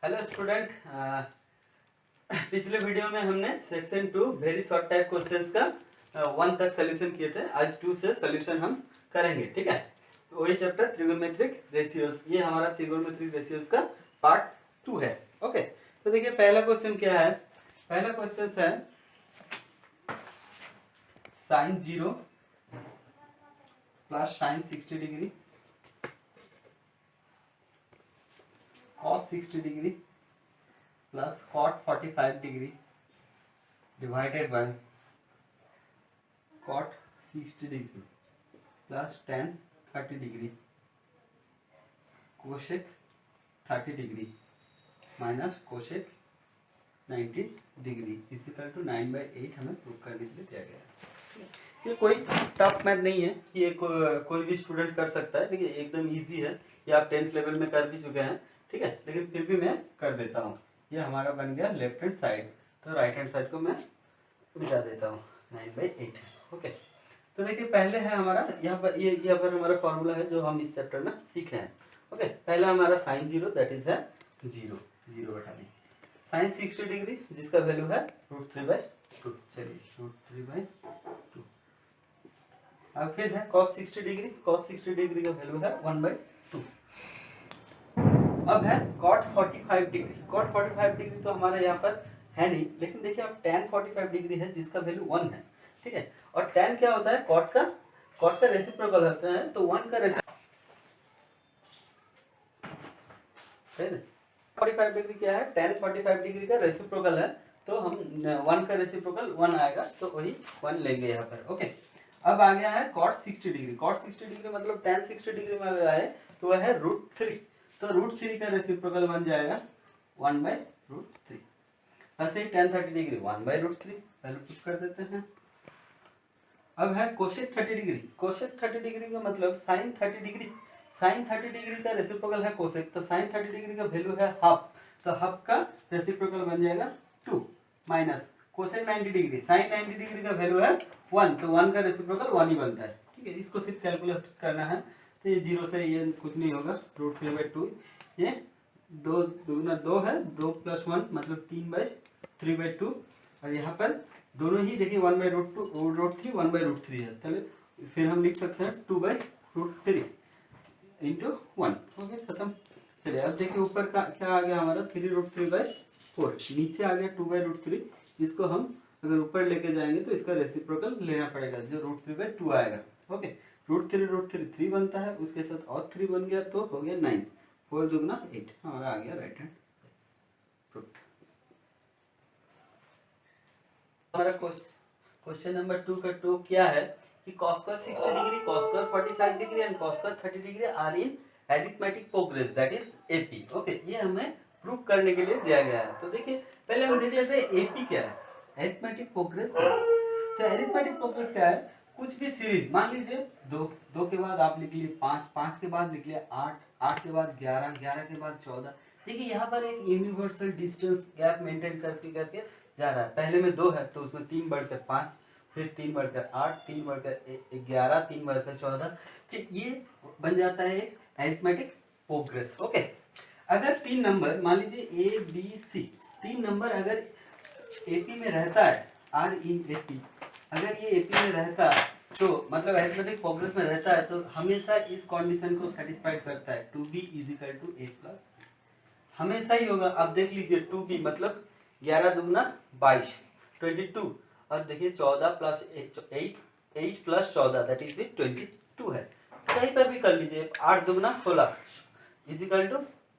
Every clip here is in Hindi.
हेलो स्टूडेंट, पिछले वीडियो में हमने section 2 very short type questions का 1 तक सोल्यूशन किए थे। आज 2 से सोल्यूशन हम करेंगे, ठीक है। तो वही चैप्टर ट्रिगोनोमेट्रिक रेशियोज, ये हमारा ट्रिगोनोमेट्रिक रेशियोज का पार्ट 2 है। ओके, तो देखिए पहला क्वेश्चन क्या है। पहला क्वेश्चन है sine 0 plus sine 60 degree cos 60 degree plus cot 45 degree divided by cot 60 degree plus tan 30 degree cosec 30 degree minus cosec 90 degree equal to 9/8 हमें प्रूव करने के लिए दिया गया है। ये कोई टफ मैथ नहीं है, ये कोई भी स्टूडेंट कर सकता है, देखिए एकदम इजी है। ये आप 10th लेवल में कर भी चुके हैं, ठीक है, लेकिन फिर भी मैं कर देता हूँ। ये हमारा बन गया लेफ्ट हैंड साइड, तो राइट हैंड साइड को मैं मिटा देता हूँ 9/8। ओके, तो देखिए पहले है हमारा यहाँ पर हमारा फॉर्मूला है जो हम इस चैप्टर में सीखे हैं। ओके, पहला हमारा साइन 0 दैट इज है 0 बैठा दें। साइन 60 डिग्री जिसका वैल्यू है √3/2, चलिए √3/2। अब फिर है cos 60 डिग्री, cos 60 डिग्री का वैल्यू है 1/2। अब है cot 45 डिग्री, cot 45 डिग्री तो हमारा यहाँ पर है नहीं, लेकिन देखिए अब tan 45 डिग्री है जिसका वैल्यू 1 है, ठीक है। और tan क्या होता है, cot का रेसिप्रोकल होता है, तो 1 का रेसिप्रोकल 45 डिग्री क्या है, tan 45 डिग्री का रेसिप्रोकल है, तो हम 1 का रेसिप्रोकल 1 आएगा, तो वही 1 लेंगे यहाँ पर। ओके, अब आ गया है cot 60 डिग्री, cot 60 डिग्री मतलब tan 60 डिग्री में अगर आए तो वह है √3, तो √3 का रेसिप्रोकल बन जाएगा 1/√3। ऐसे ही tan 30 डिग्री 1/√3 वैल्यू पुट कर देते हैं। अब है कोसेक 30 डिग्री, कोसेक 30 डिग्री का मतलब साइन 30 डिग्री, साइन 30 डिग्री का रेसिप्रोकल है कोसेक, तो साइन 30 डिग्री का वैल्यू है हाफ, तो हाफ का रेसिप्रोकल बन जाएगा 2 minus cosec 90 degree, sine 90 degree का वैल्यू है 1, तो 1 का रेसिप्रोकल 1 ही बनता है, ठीक है। इसको सिर्फ कैलकुलेट करना है, तो ये 0 से ये कुछ नहीं होगा, √3/2, ये 2 दूना 2 है, 2 + 1 मतलब 3/3/2, और यहाँ पर दोनों ही देखिए 1/√3 1/√3 है, चलिए फिर हम लिख सकते हैं 2/√3 इंटू 1। ओके, खत्म। चलिए अब देखिए ऊपर का क्या आ गया हमारा 3√3/4, नीचे आ गया 2/√3। इसको हम अगर ऊपर लेके जाएंगे तो इसका रेसिप्रोकल लेना पड़ेगा जो √3/2 आएगा। ओके, √3 3 बनता है, उसके साथ और 3 बन गया तो हो गया 9, 4 दूना 8 हमारा आ गया राइट हैंड प्रूफ। हमारा क्वेश्चन नंबर 2 का 2 क्या है कि cos square 60 degree, cos square 45 degree and cos square 30 degree are in arithmetic progression that is AP. Okay, ये हमें प्रूव करने के लिए दिया गया है। तो देखिए पहले हम देख लेते हैं एपी क्या है, अरिथमेटिक प्रोग्रेस। तो अरिथमेटिक प्रोग्रेस क्या है, कुछ भी सीरीज मान लीजिए 2 के बाद आप लिख लिए 5, 5 के बाद लिख लिया 8, 8 के बाद 11, 11 के बाद 14। देखिए यहाँ पर एक यूनिवर्सल डिस्टेंस गैप मेंटेन करके करके जा रहा है। पहले में 2 है तो उसमें 3 बढ़कर 5, फिर 3 बढ़कर 8, 3 बढ़कर 11, 3 बढ़कर 14, तो ये बन जाता है एक अरिथमेटिक प्रोग्रेस। ओके, अगर 3 नंबर मान लीजिए ए बी सी, 3 नंबर अगर एपी में रहता है, आर इन एपी, अगर ये एपी में रहता है तो मतलब अरिथमेटिक प्रोग्रेस में रहता है, तो हमेशा इस कंडीशन को सेटिस्फाइड करता है 2b = a+, हमेशा ही होगा। आप देख लीजिए 2b मतलब 11 दूना 22 22, और देखिए 14 + 8 8 + 14 दैट इज भी 22 है। कहीं पर भी कर लीजिए 8 दूना 16 =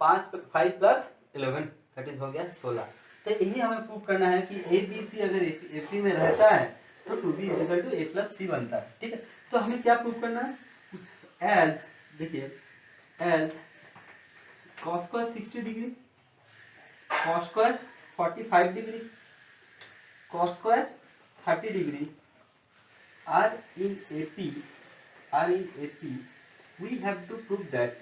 5 + 11 दैट इज हो गया 16। तो यही हमें प्रूव करना है कि ए बी सी अगर एपी में रहता है तो 2b = a+c बनता है, ठीक है। तो हमें क्या प्रूव करना है, एज देखिए as cos square 60 degree, cos square 45 degree, cos square 30 degree are in AP, we have to prove that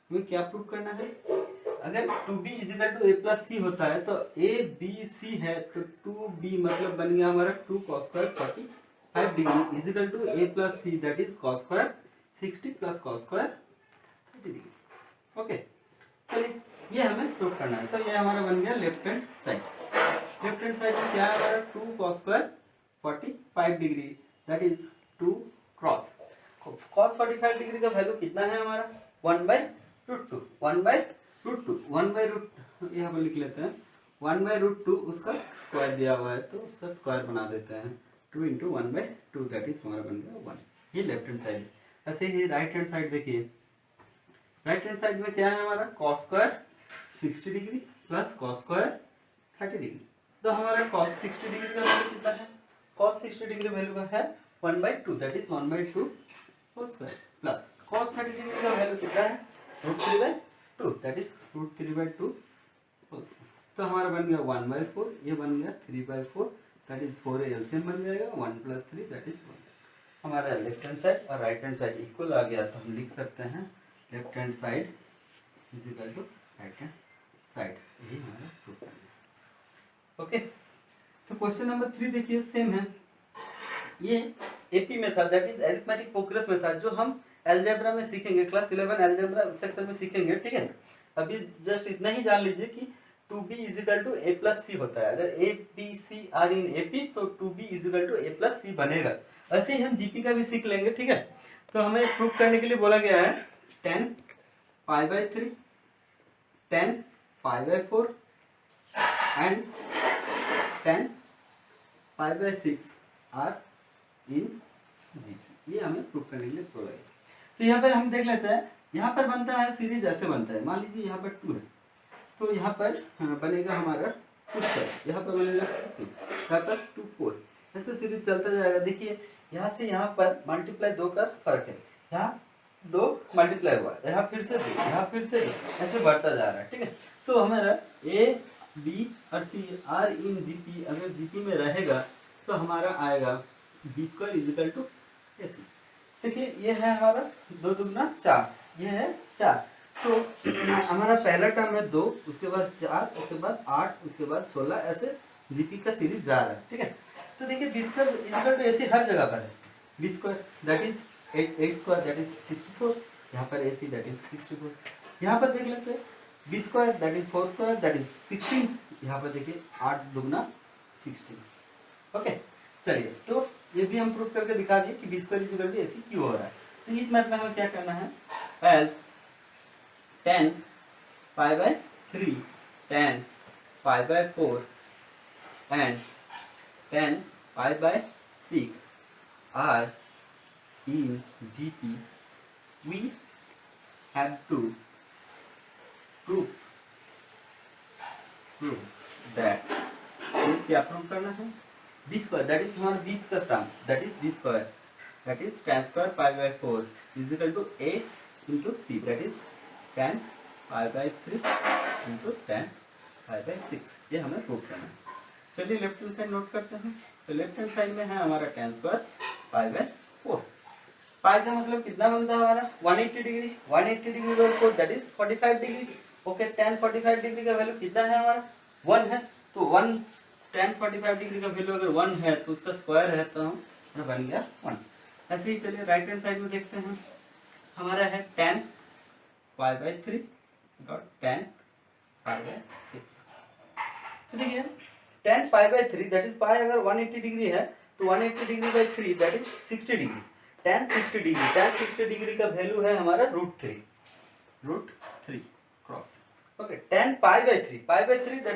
हमें क्या प्रूव करना है, अगर 2b = a+c होता है तो a b c है, तो 2b मतलब बन गया हमारा 2 cos square 45 degree = a+c that is cos square 60 plus cos square 30 degree. Okay, चलिए ये हमें प्रूव करना है। तो ये हमारा बन गया left hand side. Left hand side में क्या है हमारा 2 cos square 45 degree, that is 2 cross cos 45 degree का वैल्यू कितना है हमारा 1/√2 1/√2 1/√, यहाँ पर लिख लेते हैं 1/√2, उसका स्क्वायर दिया हुआ है तो उसका स्क्वायर बना देते हैं 2 × 1/2, दैट इज हमारा बन गया 1। ये लेफ्ट हैंड साइड। ऐसे ही राइट हैंड साइड देखिए, राइट हैंड साइड में क्या है हमारा cos square 60 degree plus cos square 30 degree. तो हमारा कॉस 60 डिग्री का वैल्यू कितना है, कॉस 60 डिग्री वैल्यू है 1/2, that is 1/2 whole square, plus cos 30 degree का वैल्यू कितना है √3/2, दैट इज √3/2 होल स्क्वायर। तो हमारा बन गया 1/4, ये बन गया 3/4, दैट इज 4 एलसीएम बन जाएगा 1 + 3, दैट इज 1। हमारा लेफ्ट हैंड साइड और राइट हैंड साइड इक्वल आ गया, तो हम लिख सकते हैं left hand side is equal to right hand side. यही हमारा प्रूफ करना है। ओके, तो क्वेश्चन नंबर 3 देखिए, सेम है। ये AP method, that is arithmetic progress method, जो हम अलजेब्रा में सीखेंगे, क्लास 11 अलजेब्रा सेक्शन में सीखेंगे, ठीक है। अभी जस्ट इतना ही जान लीजिए कि 2b = a + c होता है। अगर a b c are in AP तो 2b = a + c बनेगा। ऐसे ही हम जीपी का भी सीख लेंगे, ठीक है। तो हमें प्रूफ करने के लिए बोला गया है 10 π/3 10 π/4 एंड 10 π/6 आर इन जीपी। ये हमें प्रूफ करने के लिए बोला गया। तो यहाँ पर हम देख लेते हैं, यहाँ पर बनता है सीरीज ऐसे बनता है, मान लीजिए यहाँ पर 2 है तो यहाँ पर बनेगा हमारा 2, यहाँ पर बनेगा 2, यहाँ पर 2 4, ऐसे सीरीज चलता जाएगा। देखिए यहाँ से यहाँ पर मल्टीप्लाई 2 का फर्क है, यहाँ 2 मल्टीप्लाई हुआ, यहाँ फिर से 2, यहाँ फिर से 2, ऐसे बढ़ता जा रहा है, ठीक है। तो हमारा A B और C आर इन जीपी, अगर जीपी में रहेगा तो हमारा आएगा B² = AC। देखिए ये है हमारा 2 दूना 4, ये है 4, तो हमारा पहला टर्म है 2, उसके बाद 4, उसके बाद 8, उसके बाद 16, ऐसे जीपी का सीरीज जा रहा है, ठीक है। तो देखिए B² = AC हर जगह पर है, B² that is 8² that is 64, यहाँ पर AC दैट इज 64, यहाँ पर देख लेते हैं B² that is 4² that is 16, यहाँ पर देखिए 8 दूना 16। ओके, चलिए तो ये भी हम प्रूफ करके दिखा दिए कि B² = AC क्यों हो रहा है। तो इस मैथ में हमें क्या करना है, as 10 π/3 10 π/4 and 10 π/6 are in GP, we have to prove that क्या प्रूव करना है, B² दैट इज हमारा बीच का term, that is B² that is tan² π/4 = A × C, that is tan π/3 × tan π/6। ये हमें प्रूव करना है। चलिए लेफ्ट हैंड साइड नोट करते हैं। तो लेफ्ट हैंड साइड में है हमारा tan² π/4, पाई का मतलब कितना बनता है हमारा 180 degree, 180 degree bye 4 that is 45 degree. Okay, tan 45 degree का वैल्यू कितना है हमारा 1 है, तो 1 tan 45 डिग्री का वैल्यू अगर 1 है तो उसका स्क्वायर है, तो हम बन गया 1। ऐसे ही चलिए राइट हैंड साइड में देखते हैं, हमारा है tan π/3 tan π/6। तो देखिए tan π/3 दैट इज पाई अगर 180 डिग्री है तो 180 degree by 3 that is 60 degree. tan 60 degree का वैल्यू है हमारा √3 cross. Okay, tan π/3 that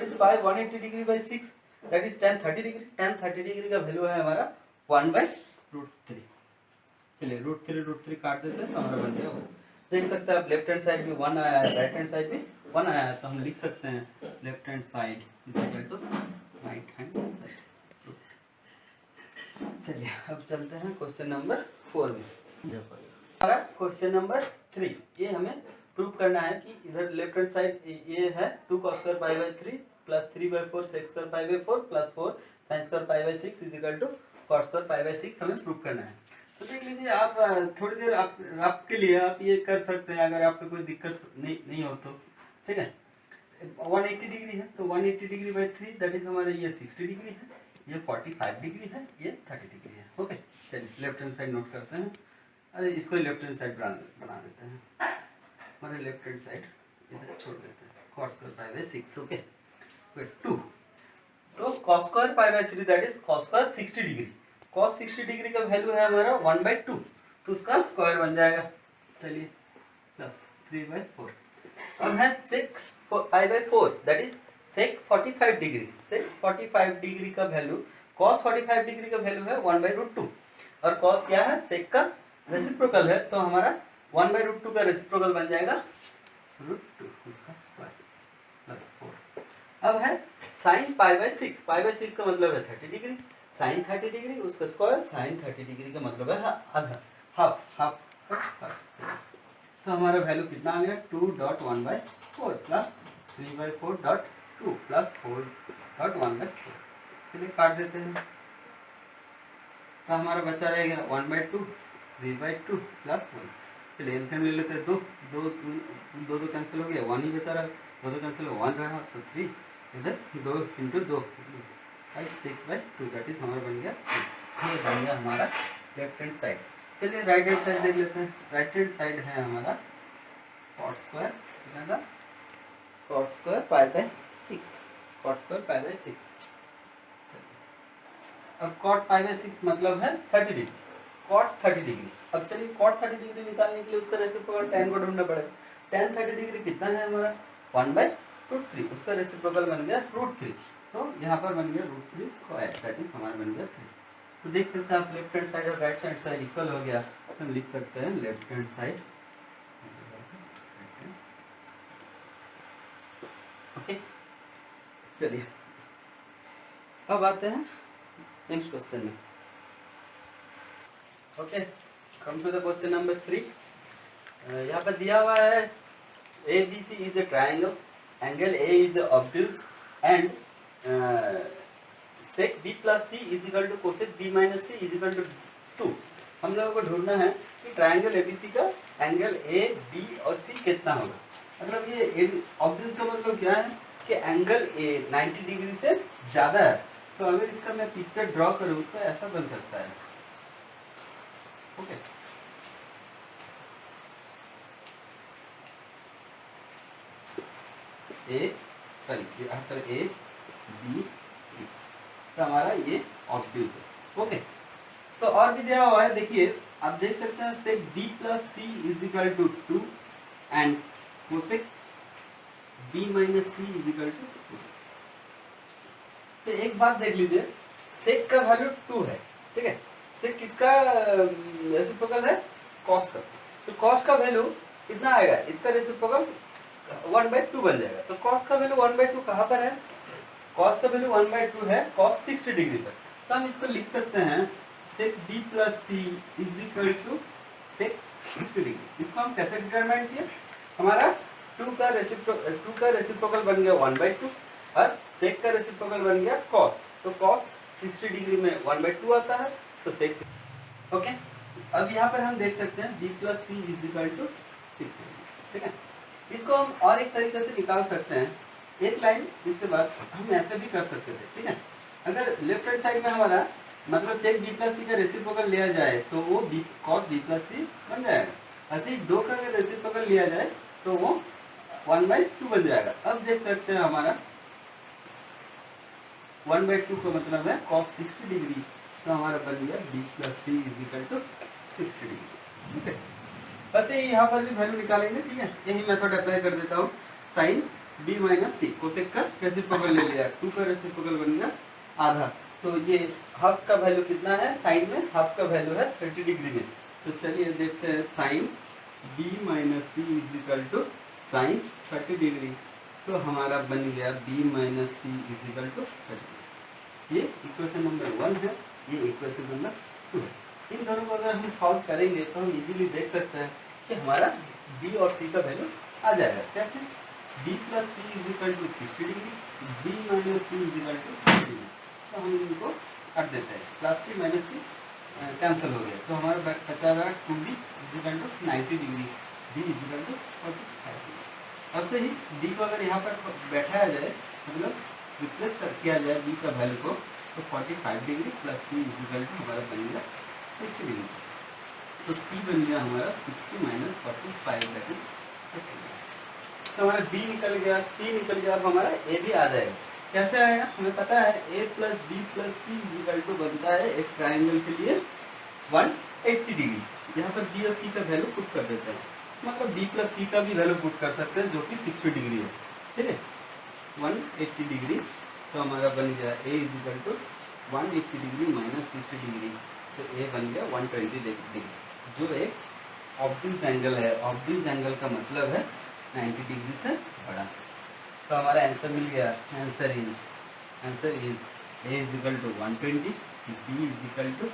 is pi 180 degree by 6 that is tan 30 degree. tan 30 degree का वैल्यू है हमारा 1/√3। चलिए √3 काट देते हैं तो हमारा बन गया 1। देख सकते हैं आप लेफ्ट हैंड साइड में 1 आया है, राइट हैंड साइड में 1 आया है, तो हम लिख सकते हैं left hand side equal to right hand side. चलिए अब चलते हैं क्वेश्चन नंबर 4 में। हमारा क्वेश्चन नंबर 3, ये हमें प्रूव करना है कि इधर लेफ्ट हैंड साइड ये है 2 cos² π/3 plus 3/4 sec² π/4 plus 4 sin² π/6 = cos² π/6 हमें प्रूव करना है। तो देख लीजिए आप थोड़ी देर आपके लिए आप ये कर सकते हैं, अगर आपको कोई दिक्कत नहीं हो तो, ठीक है। 180 डिग्री है तो 180 डिग्री बाय 3 दैट इज हमारे ये 60 डिग्री है, ये 45 डिग्री है, ये 30 डिग्री है। ओके, चलिए लेफ्ट हैंड साइड नोट करते हैं। अरे इसको लेफ्ट हैंड साइड बना देते हैं, हमारे लेफ्ट हैंड साइड इधर छोड़ देते हैं। cos square pi by 6, okay, फिर 2, तो cos square pi by 3 that is cos square 60 degree. cos 60 degree का वैल्यू है हमारा 1/2, तो उसका स्क्वायर बन जाएगा। चलिए प्लस 3/4। अब है sec pi by 4 that is sec 45 degree. sec 45 degree का वैल्यू, cos 45 डिग्री का वैल्यू है 1/√2, और cos क्या है, sec का रेसिप्रोकल है, तो हमारा 1/√2 का रेसिप्रोकल बन जाएगा √2, उसका स्क्वायर प्लस 4। अब है sin pi by 6। Pi by 6 का मतलब है 30 डिग्री, sin 30 डिग्री उसका स्क्वायर, sin 30 डिग्री का मतलब है आधा, हाफ। तो हमारा वैल्यू कितना आ गया, 2.1/4 प्लस 3/4.2 प्लस 4.1/4। चलिए काट देते हैं, तो हमारा बचा रहेगा 1/2, 3/2 प्लस 1। चलिए एलसीएम ले लेते हैं, दो कैंसिल हो गया, 1 ही बचा रहा, दो कैंसिल हो 1 रहा, तो 3 इधर 2 × 2 6/2 दैट इज हमारा बन गया, ये बन गया हमारा लेफ्ट हैंड साइड। चलिए राइट हैंड साइड देख लेते हैं। राइट हैंड साइड है हमारा cot स्क्वायर, कितना था, cot square pi by 6, cot square pi by 6। अब cot पाई बाय 6 मतलब है 30 डिग्री, cot 30 डिग्री। अब चलिए cot 30 डिग्री निकालने के लिए उसका रेसिप्रोकल tan को ढूंढना पड़ेगा। tan 30 डिग्री कितना है हमारा, 1/√3, उसका रेसिप्रोकल बन गया √3, तो यहाँ पर बन गया √3 स्क्वायर दैट इज हमारा बन गया 3। तो देख सकते हैं आप लेफ्ट हैंड साइड और राइट हैंड साइड इक्वल हो गया, तो हम लिख सकते हैं लेफ्ट हैंड साइड, ओके। चलिए अब आते हैं नेक्स्ट क्वेश्चन में, okay. Come to the question number 3। यहाँ पर दिया हुआ है ABC is a triangle, angle A is obtuse and sec B plus C is equal to cosec B minus C is equal to 2। हम लोगों को ढूंढना है कि ट्राइंगल ABC का एंगल A, B और C कितना होगा। मतलब ये ऑब्ट्यूज का मतलब क्या है कि एंगल A 90 डिग्री से ज़्यादा है, तो अगर इसका मैं पिक्चर ड्रॉ करूँ तो ऐसा बन सकता है, ओके। यहाँ पर A, B, C, तो हमारा ये ऑब्ट्यूज है, ओके। तो और भी दिया हुआ है, देखिए आप देख सकते हैं sec B plus C is equal to 2 and cosec B minus C is equal to 2। तो एक बात देख लीजिए, sec का वैल्यू 2 है, ठीक है। sec किसका रेसिप्रोकल है, cos का, तो cos का वैल्यू कितना आएगा, इसका रेसिप्रोकल 1/2 बन जाएगा। तो cos का वैल्यू 1/2 कहाँ पर है, cos का वैल्यू 1/2 है cos 60 डिग्री पर, तो हम इसको लिख सकते हैं sec B plus C is equal to sec 60 degree. इसको हम कैसे डिटरमाइन किए, हमारा 2 का रेसिप्रोकल बन गया 1/2 और sec का रेसिप्रोकल बन गया cos, तो cos 60 डिग्री में 1/2 आता है, तो sec, ओके। अब यहाँ पर हम देख सकते हैं B plus C is equal to 60, ठीक है। इसको हम और एक तरीके से निकाल सकते हैं, एक लाइन इसके बाद हम ऐसे भी कर सकते थे, ठीक है। अगर लेफ्ट हैंड साइड में हमारा मतलब sec B प्लस C का रेसिप्रोकल लिया जाए तो वो cos B प्लस C बन जाएगा। ऐसे ही 2 का अगर रेसिप्रोकल लिया जाए तो वो 1/2 बन जाएगा। अब देख सकते हैं हमारा 1/2 का मतलब है cos 60 डिग्री, तो हमारा बन गया B plus C is equal to 60 degree, ठीक है। वैसे यहाँ पर भी वैल्यू निकालेंगे, ठीक है। यही मेथड अप्लाई कर देता हूँ, sin B minus C, cosec का रेसिप्रोकल ले लिया, 2 का रेसिप्रोकल बन गया आधा, तो ये हाफ का वैल्यू कितना है, साइन में हाफ का वैल्यू है 30 डिग्री में। तो चलिए देखते हैं sin B minus C is equal to sine 30 degree, तो हमारा बन गया B minus C is equal to 30। ये इक्वेशन नंबर 1 है, ये इक्वेशन नंबर 2 है। इन दोनों को अगर हम सॉल्व करेंगे तो हम इजीली देख सकते हैं कि हमारा B और C का वैल्यू आ जाएगा। कैसे, B plus C is equal to 60 degree, B minus C is equal to 60 degree, तो हम इनको काट देते हैं, plus C minus C cancel हो गया, तो हमारा बचा रहा 2B is equal to 90 degree, B is equal to 45 degree. अब से ही D को अगर यहाँ पर बैठाया जाए, मतलब रिप्लेस किया जाए B का वैल्यू को, तो 45 degree plus C is equal to हमारा बन गया 60 डिग्री। तो सी बन गया हमारा 60 माइनस 45 दैट इज 50। तो हमारा बी निकल गया, सी निकल गया, अब हमारा ए भी आ जाएगा। कैसे आएगा हमें पता है, A plus B plus C equal to बनता है एक ट्राइंगल के लिए 180 डिग्री। यहाँ पर बी और सी का वैल्यू पुट कर देते हैं, मतलब बी प्लस सी का भी वैल्यू पुट कर सकते हैं जो कि 60 डिग्री है, ठीक है 180 डिग्री। तो हमारा बन गया A is equal to 180 degree minus 60 degree, तो ए बन गया 120 डिग्री, जो एक ऑब्ट्यूज एंगल है। ऑब्ट्यूज एंगल का मतलब है 90 डिग्री से बड़ा। तो हमारा आंसर मिल गया, answer is A is equal to 120, B is equal to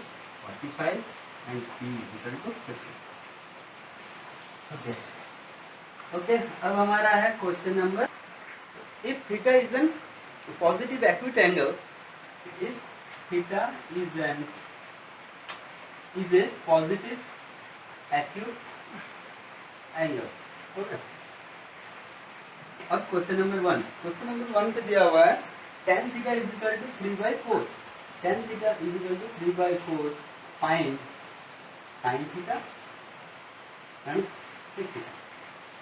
45 and C is equal to 50। Okay okay, अब हमारा है question number, if theta is an positive acute angle, if theta is a positive acute angle. Okay, अब क्वेश्चन नंबर 1, क्वेश्चन नंबर 1 पे दिया हुआ है tan theta is equal to 3/4, tan theta is equal to 3/4, find sin theta and sec theta.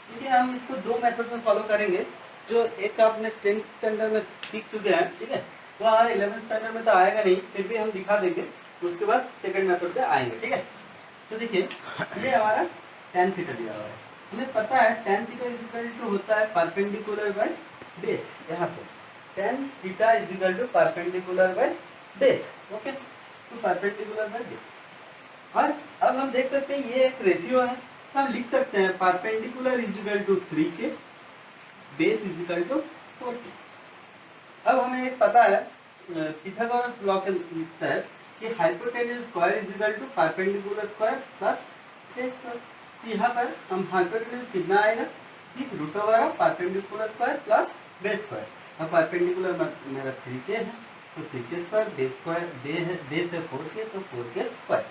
ठीक है, हम इसको दो मेथड में फॉलो करेंगे, जो एक आपने 10th स्टैंडर्ड में सीख चुके हैं, ठीक है, वो हमारे 11th स्टैंडर्ड में तो आएगा नहीं, फिर भी हम दिखा देंगे, उसके बाद सेकंड मेथड पे आएंगे, ठीक है। तो देखिए ये हमारा tan थीटा दिया हुआ है, हमें पता है tan theta is equal to होता है परपेंडिकुलर बाय बेस, यहाँ से tan theta is equal to perpendicular by base. Okay, तो परपेंडिकुलर बाय बेस। और अब हम देख सकते हैं ये एक रेशियो है, हम लिख सकते हैं perpendicular is equal to 3k, base is equal to 4k। अब हमें एक पता है पिथागोरस लॉ के तहत कि hypotenuse square is equal to perpendicular square plus base square. यहाँ पर हम हाइपोटेन्यूज कितना आएगा कि root over of perpendicular square plus base square. अब परपेंडिकुलर मेरा 3k है, तो 3k square, base square base है 4k, तो 4k स्क्वायर।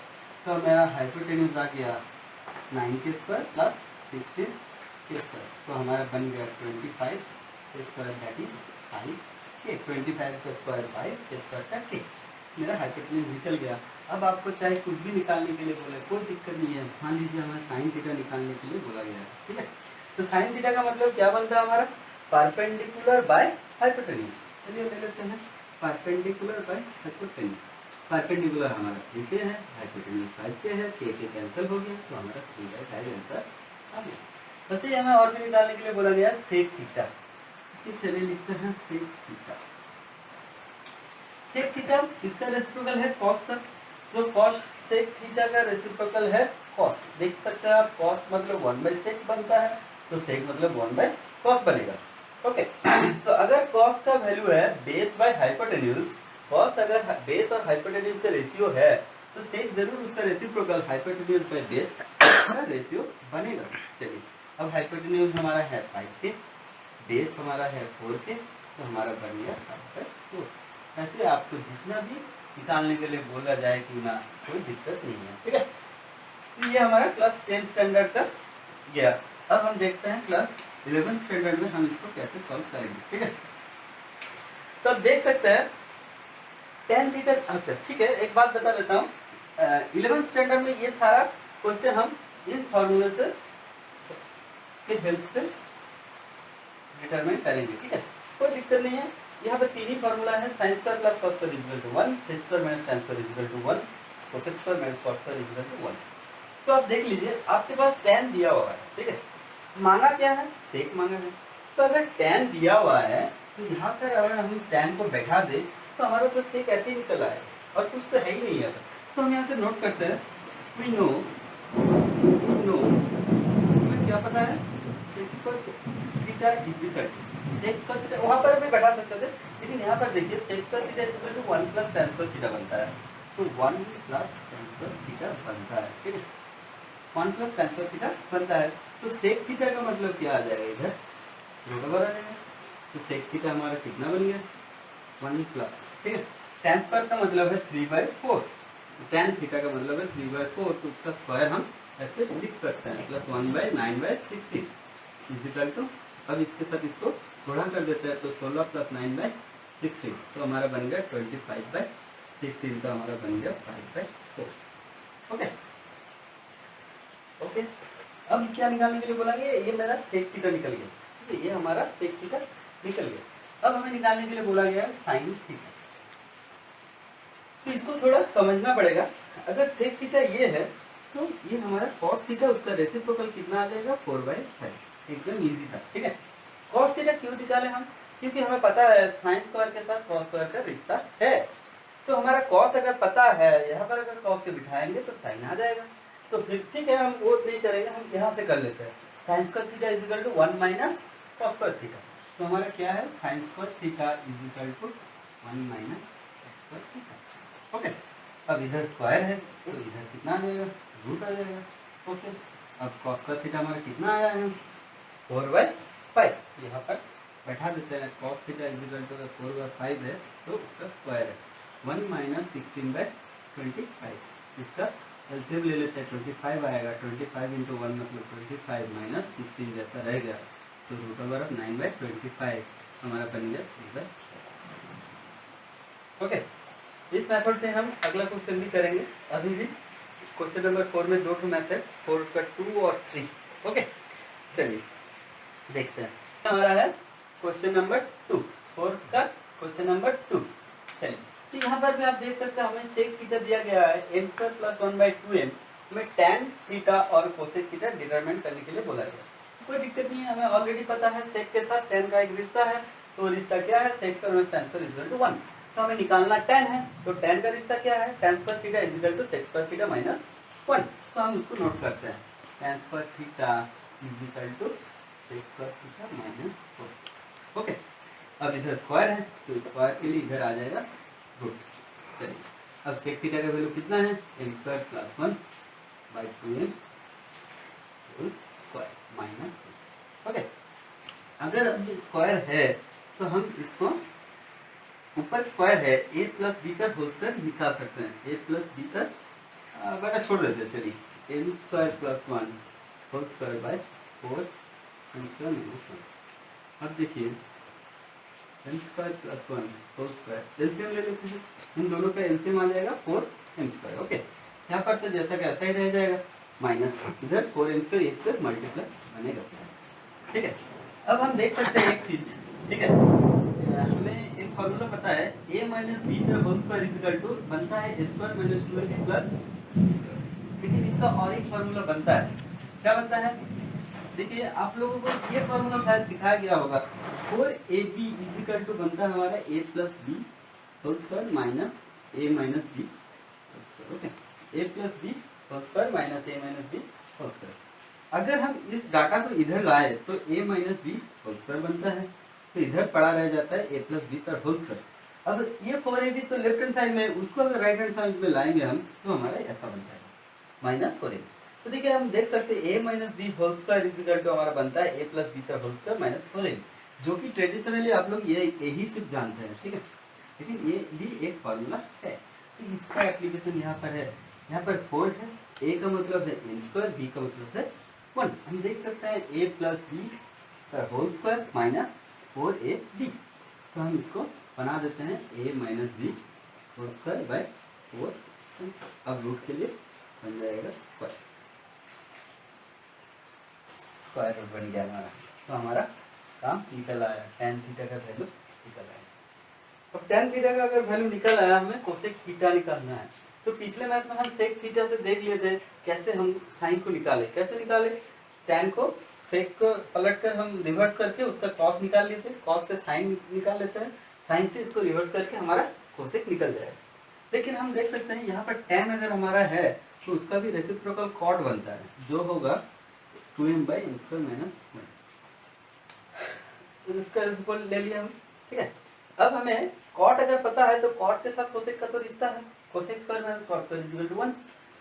तो मेरा हाइपोटेन्यूज आ गया 9k square plus 16k square, तो हमारा बन गया 25 स्क्वायर दैट इज 5k, 25 का स्क्वायर 5 स्क्वायर का k, मेरा हाइपोटेन्यूज निकल गया। अब आपको चाहे कुछ भी निकालने के लिए बोले कोई दिक्कत नहीं है, मान लीजिए हमें साइन थीटा निकालने के लिए बोला गया है, ठीक है। तो साइन थीटा का मतलब क्या बनता है हमारा, परपेंडिकुलर बाय हाइपोटेन्यूज। चलिए ले लेते हैं परपेंडिकुलर बाय हाइपोटेन्यूज। परपेंडिकुलर हमारा 3k है, हाइपोटेन्यूज 5k है, k कैंसिल हो गया, तो हमारा 3/5 आंसर आ गया। वैसे ही हमें और भी निकालने के लिए बोला गया सेक थीटा, चलिए लिखते हैं सेक थीटा। सेक थीटा किसका रेसिप्रोकल है, कॉस का, तो कॉस सेक थीटा का रेसिप्रोकल है कॉस। देख सकते हैं आप, कॉस मतलब 1/sec बनता है, तो सेक मतलब 1/cos बनेगा। ओके तो अगर कॉस का वैल्यू है बेस बाय हाइपोटेन्यूज, कॉस अगर बेस और हाइपोटेन्यूज का रेशियो है, तो सेक जरूर उसका रेसिप्रोकल हाइपोटेन्यूज बाय बेस का रेशियो बनेगा। चलिए अब हाइपोटेन्यूज हमारा है 5k, बेस हमारा है 4k, तो हमारा बन गया 5/4। ऐसे आपको जितना भी निकालने के लिए बोला जाए कि ना, कोई दिक्कत नहीं है, ठीक है। तो ये हमारा क्लास 10 स्टैंडर्ड का गया। अब हम देखते हैं क्लास 11 स्टैंडर्ड में हम इसको कैसे सॉल्व करेंगे, ठीक है। तो आप देख सकते हैं tan थीटा, अच्छा ठीक है, एक बात बता देता हूँ, 11 स्टैंडर्ड में ये सारा क्वेश्चन हम इन फॉर्मूले से के हेल्प से डिटरमाइन करेंगे, ठीक है, कोई दिक्कत नहीं है। यहाँ पे तीन ही फॉर्मूला है, sin square plus cos square is equal to 1, sin square minus tan square is equal to 1, cosec square minus cos square is equal to 1। तो आप देख लीजिए आपके पास tan दिया हुआ है, ठीक है, मांगा क्या है, sec मांगा है। तो अगर tan दिया हुआ है, तो यहाँ पर अगर हम tan को बैठा दे तो हमारा तो sec ऐसे ही निकल आए, और कुछ तो है ही नहीं है। तो हम यहाँ से नोट करते हैं, वी नो हमें क्या पता है, sec square theta is equal to sec square theta, वहाँ पर भी बैठा सकते थे, लेकिन यहाँ पर देखिए sec square theta is equal to 1 plus tan square theta बनता है, तो 1 प्लस tan स्क्वायर थीटा बनता है, ठीक है, 1 प्लस tan स्क्वायर थीटा बनता है। तो sec थीटा का मतलब क्या आ जाएगा, इधर रूट ओवर आ जाएगा, तो sec थीटा हमारा कितना बन गया 1 प्लस, ठीक है, tan स्क्वायर का मतलब है 3/4, tan थीटा का मतलब है 3/4, तो उसका स्क्वायर हम ऐसे लिख सकते हैं, प्लस 1/9/16 इज इक्वल टू, अब इसके साथ इसको गुणा कर देते हैं, तो 16 प्लस 9/16, तो हमारा बन गया 25/16, तो हमारा बन गया 5/4। ओके, ओके, अब क्या निकालने के लिए बोलेंगे, ये मेरा सेक थीटा निकल गया, ठीक है, ये हमारा सेक थीटा निकल गया। अब हमें निकालने के लिए बोला गया है साइन थीटा। तो इसको थोड़ा समझना पड़ेगा। अगर सेक थीटा ये है तो ये हमारा कॉस थीटा, उसका रेसिप्रोकल कितना आ जाएगा 4/5, एकदम इजी था, ठीक है। कॉस थीटा क्यों निकाले हम, क्योंकि हमें पता है साइन स्क्वायर के साथ कॉस स्क्वायर का रिश्ता है। तो हमारा कॉस अगर पता है, यहाँ पर अगर कॉस के बिठाएंगे तो साइन आ जाएगा। तो फिर ठीक है, हम वो नहीं करेंगे, हम यहाँ से कर लेते हैं। Sine square theta is equal to 1 minus cos square theta. तो हमारा क्या है, sine square theta is equal to 1 minus cos square theta. Okay, अब इधर स्क्वायर है तो इधर कितना आ जाएगा, रूट आ जाएगा। ओके, अब कॉस स्क्वायर थीटा हमारा कितना आया है 4/5, यहाँ पर बैठा देते हैं। Cos theta is equal to 4/5 है तो उसका स्क्वायर है 1 माइनस 16/25। इसका एलसीएम ले लेते हैं, 25 आएगा, 25 इंटू 1 मतलब 25 माइनस 16 जैसा रहेगा, तो रूट ओवर ऑफ 9/25 हमारा बन गया। ओके, इस मेथड से हम अगला क्वेश्चन भी करेंगे। अभी भी क्वेश्चन नंबर 4 में 2 मेथड, 4 का 2 और 3। ओके, चलिए देखते हैं। हमारा है क्वेश्चन नंबर 2, 4 का क्वेश्चन नंबर 2। चलिए, तो यहाँ पर भी आप देख सकते हैं हमें सेक थीटा दिया गया है m² + 1/2m में tan थीटा और कोसेक थीटा डिटरमाइन करने के लिए बोला गया। कोई दिक्कत नहीं है, हमें ऑलरेडी पता है सेक के साथ tan का एक रिश्ता है। तो रिश्ता क्या है, sec square - tan square equal to 1। तो हमें निकालना tan है, तो tan का रिश्ता क्या है, tan square theta is equal to sec square theta minus 1। तो हम इसको नोट करते हैं, tan square theta is equal to sec square theta minus 1। Okay, अब इधर स्क्वायर है तो स्क्वायर के लिए इधर आ जाएगा रूट। चलिए, अब सेक थीटा का वैल्यू कितना है, m² + 1/2m whole square minus 1। Okay, अगर अब स्क्वायर है तो हम इसको ऊपर स्क्वायर है a + b का होल स्क्वायर निकाल सकते हैं। a + b का बटा छोड़ देते हैं। चलिए, m² + 1 whole square by 4 m² - 1। अब देखिए m² + 1 होल स्क्वायर, एलसीएम ले लेते हैं, इन दोनों का एलसीएम आ जाएगा 4m²। ओके, यहाँ पर तो जैसा कि ऐसा ही रह जाएगा, माइनस इधर 4m² इससे मल्टीप्लाई बनेगा, ठीक है। अब हम देख सकते हैं एक चीज, ठीक है, हमें एक फॉर्मूला पता है a - b का whole square is equal to बनता है a² - 2ab + b²। लेकिन इसका और एक फॉर्मूला बनता है, क्या बनता है, देखिए आप लोगों को ये फॉर्मूला शायद सिखाया गया होगा। 4ab इज इक्वल टू बनता है हमारा a + b whole square minus a - b whole square. Okay, a + b whole square minus a - b whole square. अगर हम इस डाटा को इधर लाए तो a - b होल स्क्वायर बनता है, तो इधर पड़ा रह जाता है a + b का होल स्क्वायर। अब ये 4ab तो लेफ्ट हैंड साइड में, उसको अगर राइट हैंड साइड में लाएंगे हम तो हमारा ऐसा बन जाएगा -4ab। तो देखिए हम देख सकते हैं a - b whole square is equal to हमारा बनता है a + b का होल स्क्वायर -4ab, जो कि ट्रेडिशनली आप लोग यही सिर्फ जानते हैं, ठीक है। लेकिन ये भी एक फॉर्मूला है, तो इसका एप्लीकेशन यहाँ पर है। यहाँ पर 4 है, a का मतलब है m², b का मतलब है 1। हम देख सकते हैं a + b का होल स्क्वायर माइनस 4ab। तो हम इसको बना देते हैं a - b whole square by 4। अब रूट के लिए बन जाएगा स्क्वायर, स्क्वायर रूट बन गया हमारा। तो हमारा काम निकल आया, tan थीटा का वैल्यू निकल आया। अब tan थीटा का अगर वैल्यू निकल आया, हमें कोसेक थीटा निकालना है। तो पिछले मैथ में हम सेक थीटा से देख लिए थे कैसे हम साइन को निकाले, कैसे निकाले, tan को सेक को पलट कर हम रिवर्स करके उसका कॉस निकाल लेते हैं, कॉस से साइन निकाल लेते हैं, साइन से इसको रिवर्स करके हमारा कोसेक निकल जाएगा। लेकिन हम देख सकते हैं यहाँ पर tan अगर हमारा है तो उसका भी रेसिप्रोकल कॉट बनता है, जो होगा 2m/m² - 1। तो इसका रेसिप्रोकल ले लिया हम, ठीक है। अब हमें कॉट अगर पता है तो कॉट के साथ कोसेक का तो रिश्ता है, cosec square minus cot square is equal to 1।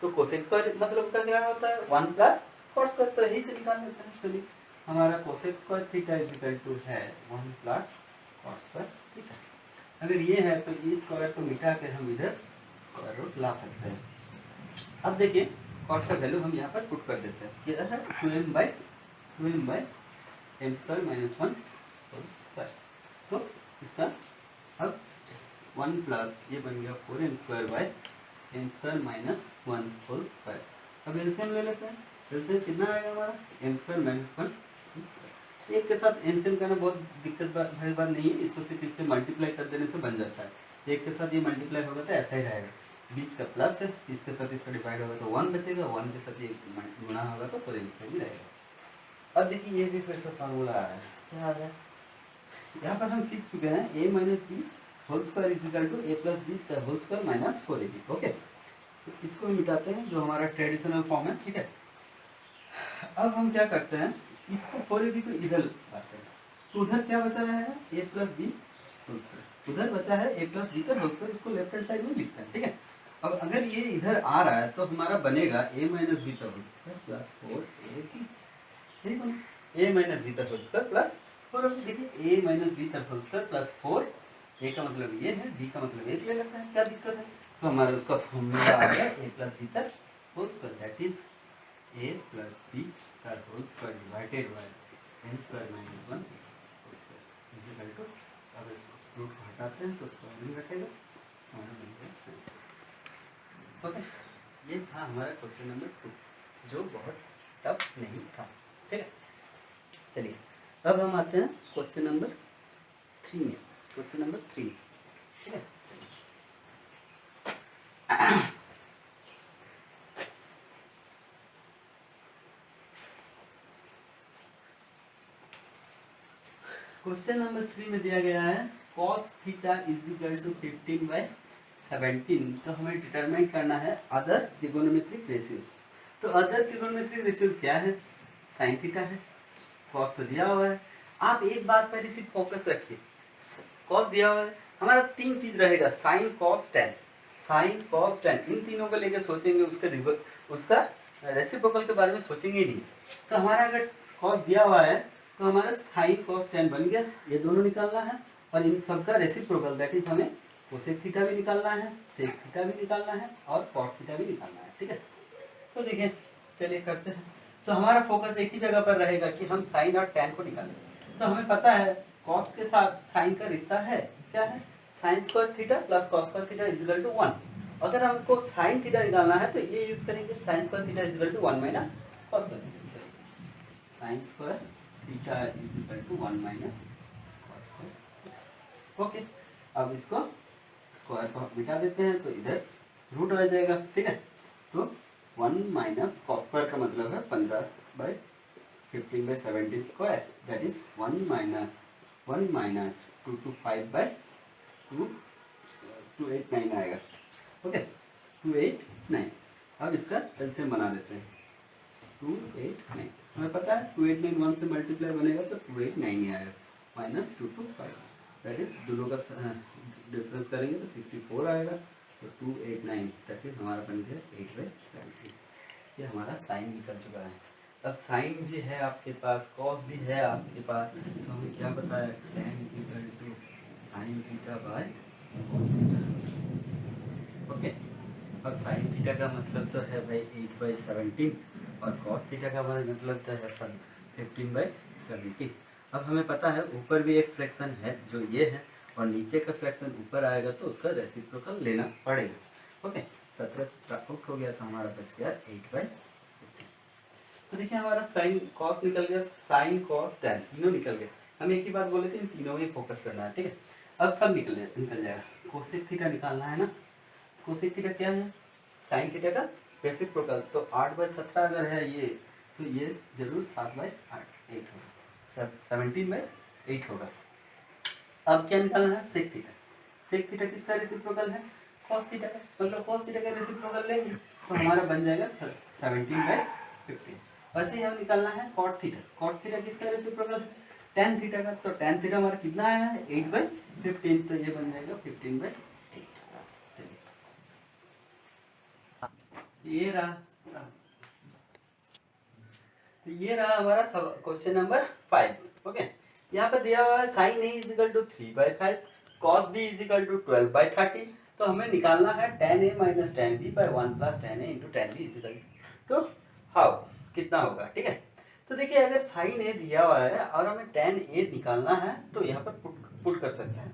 तो कोसेक स्क्वायर मतलब का क्या होता है 1 + कॉट स्क्वायर, तो यही से निकाल लेते हैं। चलिए, हमारा cosec square theta is equal to है 1 + कॉट स्क्वायर थीटा। अगर ये है तो इस स्क्वायर को मिटा के हम इधर स्क्वायर रूट ला सकते हैं। अब देखिए कॉट का वैल्यू हम यहाँ पर पुट कर देते हैं, ये है 2m/m² - 1 होल स्क्वायर। तो इसका अब 1 + ये बन गया 4m² - m² - 1 होल स्क्वायर। अब एलसीएम ले लेते हैं, एलसीएम कितना आएगा हमारा, एम स्क्वायर माइनस 1। एक के साथ एलसीएम करना बहुत दिक्कत भरी बात नहीं है, इसको सिर्फ इससे मल्टीप्लाई कर देने से बन जाता है। एक के साथ ये मल्टीप्लाई होगा तो ऐसा ही रहेगा, बीच का प्लस है, इसके साथ इसका डिवाइड होगा तो 1 बचेगा, 1 के साथ ये गुणा होगा तो पूरे इसमें भी रहेगा। अब देखिए ये भी फिर से फार्मूला आ रहा है, क्या आ रहा है, यहाँ पर हम सीख चुके हैं a minus B whole square is equal to A plus B whole square minus 4ab। Okay, तो इसको मिटाते हैं जो हमारा ट्रेडिशनल फॉर्म है, ठीक है। अब हम क्या करते हैं, इसको 4ab को इधर लाते हैं, तो उधर क्या बचा रहेगा, a plus B whole square, उधर बचा है a प्लस बी का होल स्क्वायर, इसको लेफ्ट हैंड साइड में लिखते हैं, ठीक है। अब अगर ये इधर आ रहा है तो हमारा बनेगा a माइनस बी का होल स्क्वायर प्लस 4ab, सही बना, a माइनस बी का होल स्क्वायर प्लस 4ab। देखिए a माइनस बी का होल स्क्वायर प्लस 4, a का मतलब ये है, b का मतलब 1 ले लेते हैं, क्या दिक्कत है। तो हमारा उसका फॉर्मूला आ गया a प्लस बी का whole square, that is a plus B का whole square divided by n square minus 1 whole square is equal to, अब इसको रूट हटाते हैं तो स्क्वायर नहीं घटेगा, हमारा बन गया। ओके, ये था हमारा क्वेश्चन नंबर 2 जो बहुत टफ नहीं था, ठीक है। चलिए अब हम आते हैं क्वेश्चन नंबर 3 में, क्वेश्चन नंबर 3, ठीक है। क्वेश्चन नंबर 3 में दिया गया है cos theta is equal to 15/17, तो हमें डिटरमाइन करना है अदर ट्रिगोनोमेट्रिक रेशियोज। तो अदर ट्रिगोनोमेट्रिक रेशियोज क्या है, साइन थीटा है, कॉस तो दिया हुआ है। आप एक बात पर इसी फोकस रखिए, कॉस दिया हुआ है, हमारा 3 चीज रहेगा, sine cos tan, sine cos tan, इन तीनों को लेकर सोचेंगे, उसका रेसिप्रोकल के बारे में सोचेंगे ही नहीं। तो हमारा अगर कॉस दिया हुआ है तो हमारा साइन कॉस टेन बन गया, ये दोनों निकालना है, और इन सबका रेसिप्रोकल दैट इज हमें कोसेक थीटा भी निकालना है, सेक थीटा भी निकालना है और कॉट थीटा भी निकालना है, ठीक है। तो देखिए चलिए करते हैं। तो हमारा फोकस एक ही जगह पर रहेगा कि हम साइन और टेन को निकालें। तो हमें पता है कॉस के साथ साइन का रिश्ता है, क्या है, sine square theta plus cos square theta is equal to 1। अगर हमको साइन थीटा निकालना है तो ये यूज करेंगे, sine square theta is equal to 1 minus cos square theta, sine square theta is equal to 1 minus cos square. Okay, अब इसको स्क्वायर को मिटा देते हैं तो इधर रूट आ जाएगा, ठीक है। तो 1 माइनस कॉस स्क्वायर का मतलब है 15/15/17 square, that is 1 minus 2 to 5/2 289 आएगा। ओके, 289। अब इसका एलसीएम बना देते हैं, 289 हमें पता है 289 1 से मल्टीप्लाई बनेगा तो 289 ही आएगा, माइनस 2 to 5, दैट इज दोनों का डिफरेंस करेंगे तो 64 आएगा। तो 289 दैट इज हमारा बन गया 8/17। ये हमारा साइन निकल चुका है। अब साइन भी है आपके पास, कॉस भी है आपके पास, तो हमें क्या पता है, tan is equal to sine theta by cos theta. Okay, अब साइन थीटा का मतलब तो है भाई 8/17 और कॉस थीटा का मतलब तो है 15/17। अब हमें पता है ऊपर भी एक फ्रैक्शन है जो ये है, और नीचे का फ्रैक्शन ऊपर आएगा तो उसका रेसिप्रोकल लेना पड़ेगा। ओके, 17 से आउट हो गया तो हमारा बच गया 8/15। तो देखिए हमारा साइन कॉस निकल गया, साइन कॉस टैन तीनों निकल गए। हम एक ही बात बोले थे, इन तीनों में फोकस करना है, ठीक है। अब सब निकल जाएगा। कोसेक थीटा निकालना है ना, कोसेक थीटा क्या है, साइन थीटा का रेसिप्रोकल। तो 8/17 अगर है ये, तो ये जरूर 7/8 होगा, 17/8 होगा। अब क्या निकालना है, सेक थीटा। सेक थीटा किसका रेसिप्रोकल है, कॉस थीटा का, मतलब कॉस थीटा का रेसिप्रोकल लेंगे तो हमारा बन जाएगा 17/15। वैसे ही हम निकालना है कॉट थीटा। कॉट थीटा किसका रेसिप्रोकल है, टेन थीटा का। तो टेन थीटा हमारा कितना आया है, 8/15, तो ये बन जाएगा 15/8। चलिए ये रहा, तो ये रहा हमारा क्वेश्चन नंबर 5। ओके, यहाँ पर दिया हुआ है sine A is equal to 3/5, cos B is equal to 12/30। तो हमें निकालना है tan a minus tan b by 1 plus tan a into tan b is equal to how, कितना होगा, ठीक है। तो देखिए अगर साइन ए दिया हुआ है और हमें tan a निकालना है तो यहाँ पर पुट कर सकते हैं।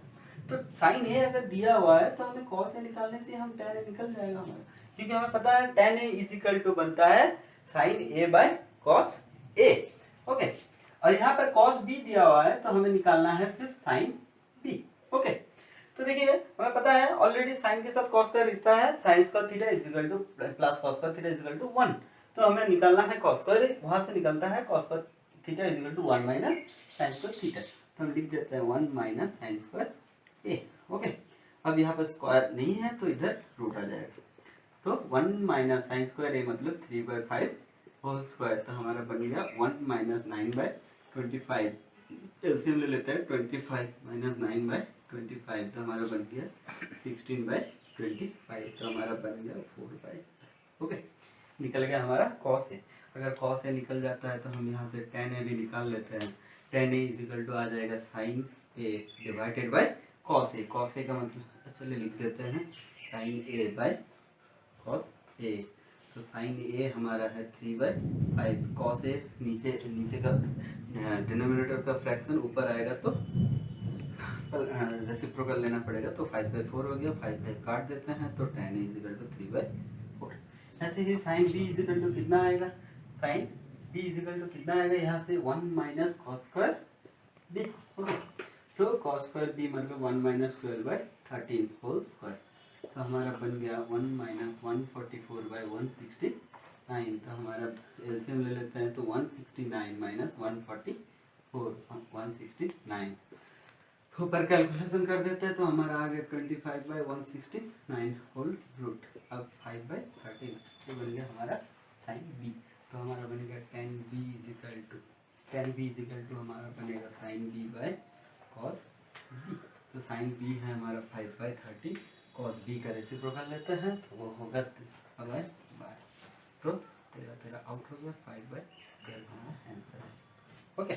तो साइन ए अगर दिया हुआ है तो हमें cos a निकालने से हम tan a निकल जाएगा हमारा, क्योंकि हमें पता है tan a is equal to बनता है sine A by cos A. Okay, और यहाँ पर कॉस बी दिया हुआ है तो हमें निकालना है सिर्फ साइन बी। ओके, तो देखिए हमें पता है ऑलरेडी साइन के साथ कॉस का रिश्ता है, sine square theta is equal to plus cos square theta is equal to 1। तो हमें निकालना है कॉस स्क्वायर, वहां से निकलता है cos square theta is equal to 1 minus sine square theta. तो हम लिख देते हैं 1 minus sine square A. Okay, अब यहाँ पर स्क्वायर नहीं है तो इधर रूट आ जाएगा, तो 1 माइनस साइन स्क्वायर ए मतलब 3/5 होल स्क्वायर। तो हमारा बन गया 1 माइनस 9/25। एलसीएम ले लेते हैं, 25 माइनस 9/25 तो हमारा बन गया 16/25। तो हमारा बन गया 4/। ओके, निकल गया हमारा कॉस ए। अगर कॉस ए निकल जाता है तो हम यहाँ से tan ए भी निकाल लेते हैं। tan A is equal to आ जाएगा sine A divided by cos A. Cos A का मतलब चलिए लिख देते हैं sine A by cos A. तो साइन ए हमारा है 3/5। कॉस ए नीचे नीचे का डिनोमिनेटर का फ्रैक्शन ऊपर आएगा तो रेसिप्रोकल लेना पड़ेगा, तो 5/4 हो गया। 5/5 काट देते हैं तो tan A is equal to 3/4। ऐसे ही sine B is equal to कितना आएगा, sine B is equal to कितना आएगा यहाँ से 1 minus cos square B. Okay, तो कॉस स्क्वायर बी मतलब 1 माइनस 12/13 होल स्क्वायर। तो हमारा बन गया 1 माइनस 144/169। तो हमारा एलसीएम ले लेते हैं, तो 169 माइनस 144 169। ऊपर कैलकुलेशन कर देते हैं तो हमारा आ गया 25/169 होल रूट। अब 5/13 ये बन गया हमारा साइन बी। तो हमारा बन गया tan b is equal to हमारा बनेगा sine B by cos B. तो साइन बी है हमारा 5/13, कॉस बी का रेसिप्रोकल लेते हैं तो वो होगा 12। तो 13 आउट हो गया, 5/12 हमारा आंसर है। ओके,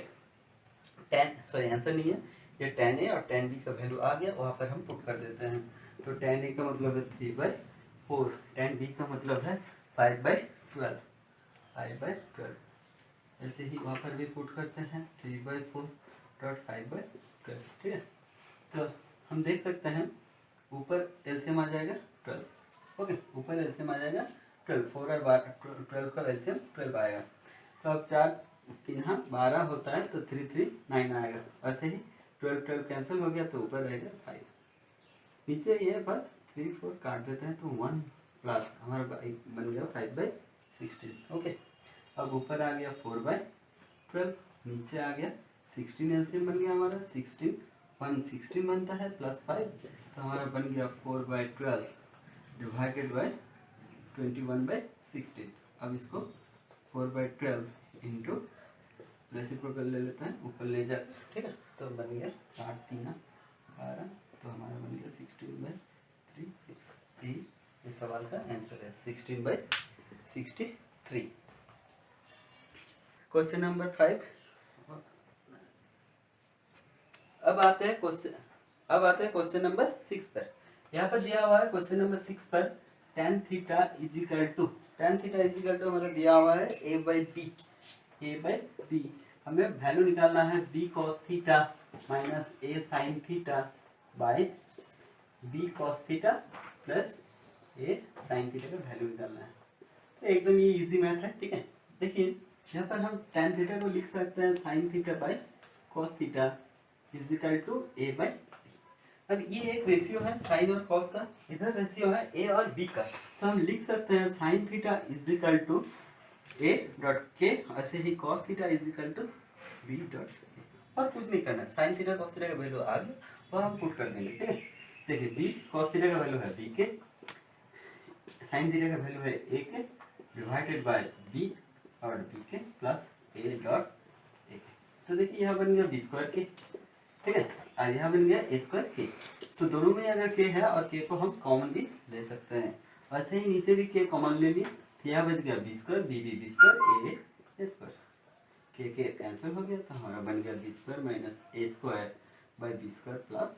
आंसर नहीं है ये, tan ए और tan बी का वैल्यू आ गया, वहाँ पर हम पुट कर देते हैं। तो tan ए का मतलब है 3/4, tan बी का मतलब है 5/12। ऐसे ही वहाँ पर भी पुट करते हैं 3/4.5/12। ठीक है, तो हम देख सकते हैं ऊपर एलसीएम आ जाएगा 12। ओके, ऊपर एलसीएम आ जाएगा 12, 4 और 12 का एलसीएम 12 आएगा। तो अब 4 3 12 होता है तो 3 3 9 आएगा। वैसे ही 12 कैंसिल हो गया तो ऊपर रहेगा 5। नीचे ये पर 3 4 काट देते हैं तो 1 प्लस हमारा बन गया 5/16। ओके, अब ऊपर आ गया 4/12, नीचे आ गया 16। एलसीएम बन गया हमारा 16 116 बनता है प्लस 5। तो हमारा बन गया 4/12 डिवाइडेड बाय 21/16। अब इसको 4/12 इंटू रेसिप्रोकल ले लेते हैं, ऊपर ले जाते हैं। ठीक है, तो बन गया 4 3 12। तो हमारा बन गया 16/3 इस सवाल का आंसर है 16/63। Question number 5। अब आते हैं क्वेश्चन नंबर 6 पर। यहाँ पर दिया हुआ है क्वेश्चन नंबर 6 पर tan theta is equal to हमारा दिया हुआ है a/b। हमें वैल्यू निकालना है b cos theta minus a sin theta bye b cos theta plus a sin theta का वैल्यू निकालना है। तो एकदम ये इजी मैथ है। ठीक है, देखिए यहाँ पर हम tan थीटा को लिख सकते हैं sin theta by cos theta is equal to a/b। अब ये एक रेशियो है साइन और कॉस का, इधर रेशियो है a और b का। तो हम लिख सकते हैं sine theta is equal to a dot K, ऐसे ही cos theta is equal to b dot K. और कुछ नहीं करना, साइन थीटा कॉस थीटा का वैल्यू आ गया और हम पुट कर देंगे। ठीक है, देखिए b कॉस थीटा का वैल्यू है b के, साइन थीटा का वैल्यू है a के डिवाइडेड बाय b और b के प्लस a डॉट a। तो देखिए यहाँ बन गया b स्क्वायर के। ठीक है, और यहाँ बन गया a स्क्वायर के। तो दोनों में अगर k है और k को हम कॉमन भी ले सकते हैं, वैसे ही नीचे भी k कॉमन ले लिए तो यहाँ बच गया b square b square a square. k cancel हो गया तो हमारा बन गया b square minus a square by b square plus